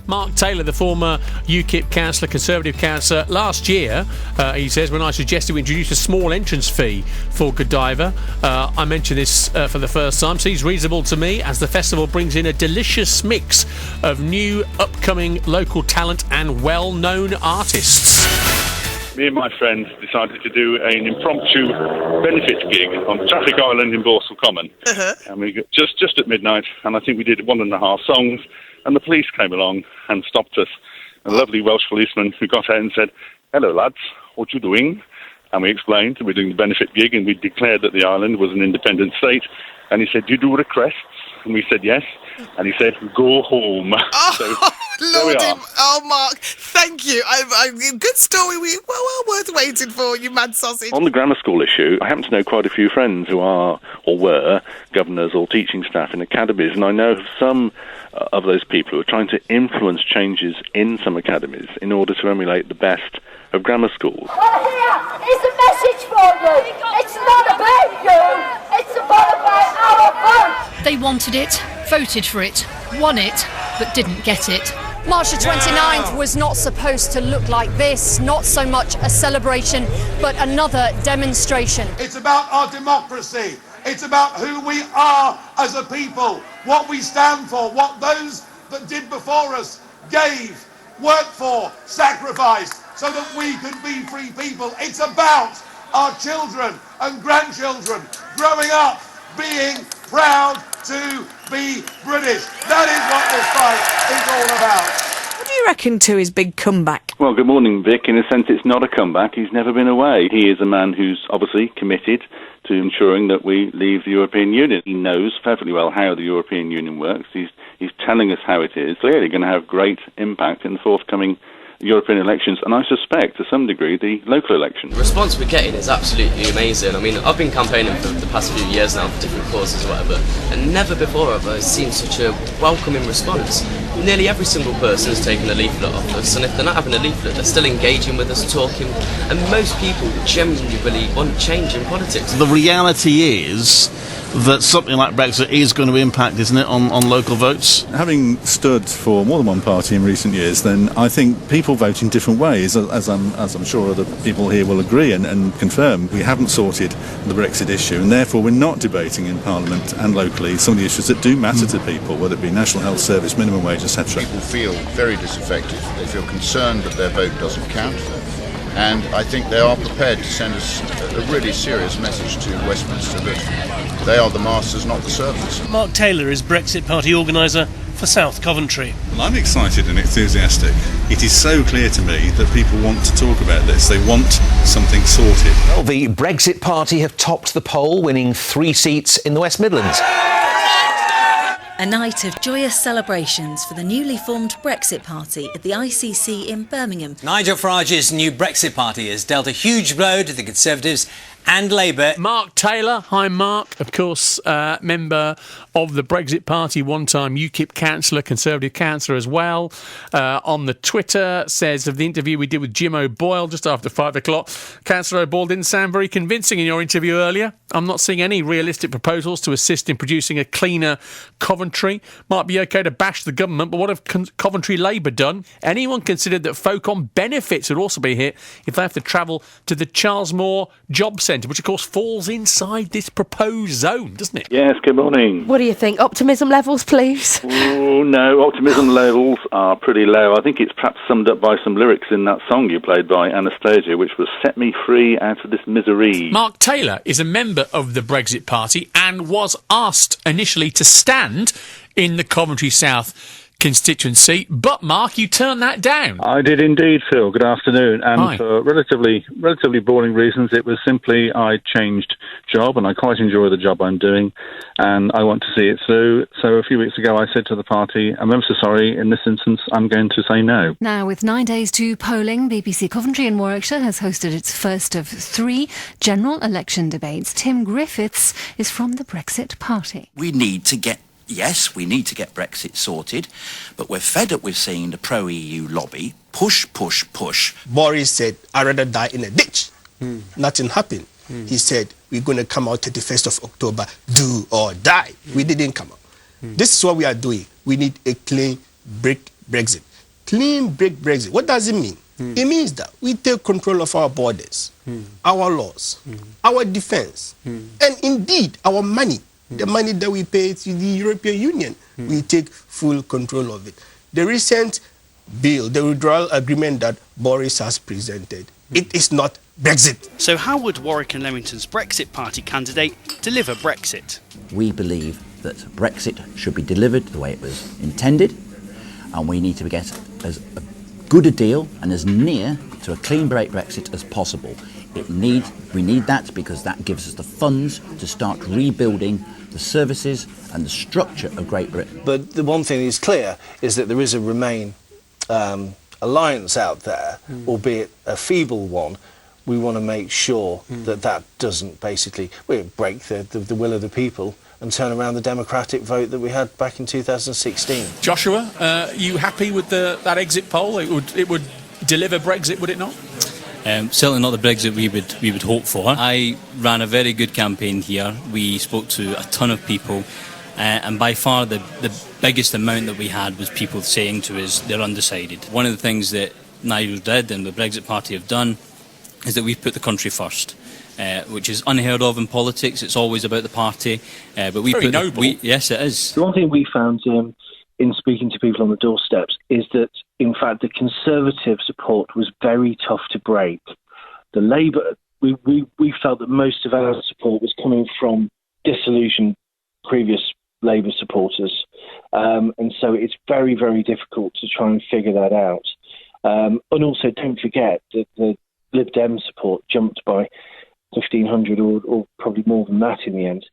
Mark Taylor, the former UKIP councillor, Conservative councillor, last year, he says, when I suggested we introduce a small entrance fee for Godiva, I mentioned this for the first time, seems reasonable to me as the festival brings in a delicious mix of new, upcoming local talent and well-known artists. Me and my friends decided to do an impromptu benefit gig on Traffic Island in Borsal Common. And we got just at midnight, and I think we did 1.5 songs, and the police came along and stopped us. A lovely Welsh policeman who got out and said, "Hello lads, what you doing?" And we explained we're doing the benefit gig, and we declared that the island was an independent state. And he said, "Do you do requests?" And we said yes. And he said, "Go home." Oh, So, Lord, Mark, thank you. Good story. Well worth waiting for, you mad sausage. On the grammar school issue, I happen to know quite a few friends who are or were governors or teaching staff in academies, and I know of some of those people who are trying to influence changes in some academies in order to emulate the best of grammar schools. Well, here is a message for you. It's not about you. It's about our vote. They wanted it, voted for it, won it, but didn't get it. March the 29th was not supposed to look like this, not so much a celebration, but another demonstration. It's about our democracy. It's about who we are as a people, what we stand for, what those that did before us gave, worked for, sacrificed, so that we could be free people. It's about our children and grandchildren growing up being proud to be British. That is what this fight is all about. What do you reckon to his big comeback? Well, good morning, Vic. In a sense, it's not a comeback. He's never been away. He is a man who's obviously committed to ensuring that we leave the European Union. He knows perfectly well how the European Union works. He's telling us how it is. Clearly going to have great impact in the forthcoming European elections, and I suspect, to some degree, the local election. The response we're getting is absolutely amazing. I mean, I've been campaigning for the past few years now for different causes or whatever, and never before have I seen such a welcoming response. Nearly every single person has taken a leaflet off us, and if they're not having a leaflet, they're still engaging with us, talking, and most people genuinely want change in politics. The reality is that something like Brexit is going to impact, isn't it, on local votes? Having stood for more than one party in recent years, then I think people vote in different ways, as I'm sure other people here will agree and confirm. We haven't sorted the Brexit issue, and therefore we're not debating in Parliament and locally some of the issues that do matter to people, whether it be National Health Service, minimum wage, etc. People feel very disaffected. They feel concerned that their vote doesn't count. And I think they are prepared to send us a really serious message to Westminster that they are the masters, not the servants. Mark Taylor is Brexit Party organiser for South Coventry. Well, I'm excited and enthusiastic. It is so clear to me that people want to talk about this. They want something sorted. Well, the Brexit Party have topped the poll, winning 3 seats in the West Midlands. A night of joyous celebrations for the newly formed Brexit Party at the ICC in Birmingham. Nigel Farage's new Brexit Party has dealt a huge blow to the Conservatives and Labour. Mark Taylor, hi Mark, of course, member of the Brexit Party, one-time UKIP councillor, Conservative councillor as well. On the Twitter, says of the interview we did with Jim O'Boyle just after 5 o'clock, Councillor O'Boyle didn't sound very convincing in your interview earlier. I'm not seeing any realistic proposals to assist in producing a cleaner Coventry. Might be okay to bash the government, but what have Coventry Labour done? Anyone considered that folk on benefits would also be hit if they have to travel to the Charles Moore Job Centre, which of course falls inside this proposed zone, doesn't it? Yes, good morning. What do you think? Optimism levels, please? Oh, no, optimism levels are pretty low. I think it's perhaps summed up by some lyrics in that song you played by Anastasia, which was "Set me free out of this misery." Mark Taylor is a member of the Brexit Party and was asked initially to stand in the Coventry South constituency, but Mark, you turned that down. I did indeed, Phil. Good afternoon. And Hi. for relatively boring reasons, it was simply I changed job, and I quite enjoy the job I'm doing, and I want to see it through. So a few weeks ago, I said to the party, I'm ever so sorry, in this instance, I'm going to say no. Now, with 9 days to polling, BBC Coventry in Warwickshire has hosted its first of 3 general election debates. Tim Griffiths is from the Brexit Party. We need to get Brexit sorted, but we're fed up with seeing the pro-EU lobby push. Boris said, I'd rather die in a ditch. Nothing happened. He said, we're going to come out 31st of October, do or die. We didn't come out. This is what we are doing. We need a clean Brexit. clean break Brexit. What does it mean? It means that we take control of our borders, our laws, our defense, and indeed our money, the money that we pay to the European Union. We take full control of it. The recent bill, the withdrawal agreement that Boris has presented, it is not Brexit. So how would Warwick and Leamington's Brexit Party candidate deliver Brexit? We believe that Brexit should be delivered the way it was intended, and we need to get as good a deal and as near to a clean break Brexit as possible. We need that because that gives us the funds to start rebuilding the services and the structure of Great Britain. But the one thing that is clear is that there is a Remain alliance out there, albeit a feeble one. We want to make sure that that doesn't basically break the will of the people and turn around the democratic vote that we had back in 2016. Joshua, you happy with that exit poll? It would deliver Brexit, would it not? Certainly not the Brexit we would hope for. I ran a very good campaign here. We spoke to a ton of people, and by far the biggest amount that we had was people saying to us they're undecided. One of the things that Nigel did and the Brexit Party have done is that we've put the country first. Which is unheard of in politics. It's always about the party. But we very noble. Yes, it is. The one thing we found in speaking to people on the doorsteps is that, in fact, the Conservative support was very tough to break. The Labour, we felt that most of our support was coming from disillusioned previous Labour supporters. And so it's very, very difficult to try and figure that out. And also, don't forget that the Lib Dem support jumped by 1,500 or probably more than that in the end.